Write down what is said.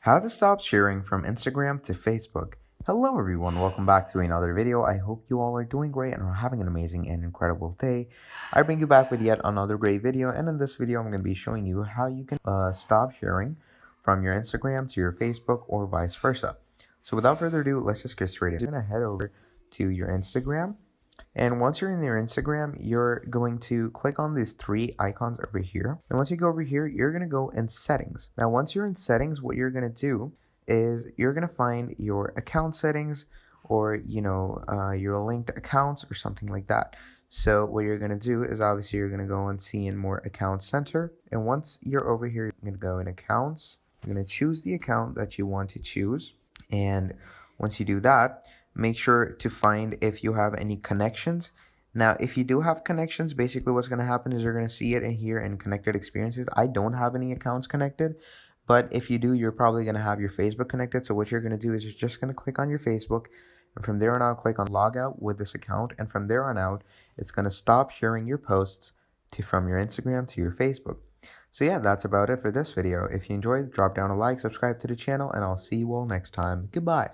How to stop sharing from Instagram to Facebook. Hello everyone, welcome back to another video. I hope you all are doing great and are having an amazing and incredible day. I bring you back with yet another great video, and in this video I'm going to be showing you how you can stop sharing from your Instagram to your Facebook or vice versa. So without further ado, let's just get straight in. You're going to head over to your Instagram, and once you're in your Instagram, you're going to click on these three icons over here. And once you go over here, you're going to go in settings. Now, once you're in settings, what you're going to do is you're going to find your account settings or, your linked accounts or something like that. So what you're going to do is obviously you're going to go and see in more account center. And once you're over here, you're going to go in accounts. You're going to choose the account that you want to choose. And once you do that, make sure to find if you have any connections. Now, if you do have connections, basically what's going to happen is you're going to see it in here in connected experiences. I don't have any accounts connected, but if you do, you're probably going to have your Facebook connected. So what you're going to do is you're just going to click on your Facebook, and from there on out, click on log out with this account. And from there on out, it's going to stop sharing your posts from your Instagram to your Facebook. So yeah, that's about it for this video. If you enjoyed, drop down a like, subscribe to the channel, and I'll see you all next time. Goodbye.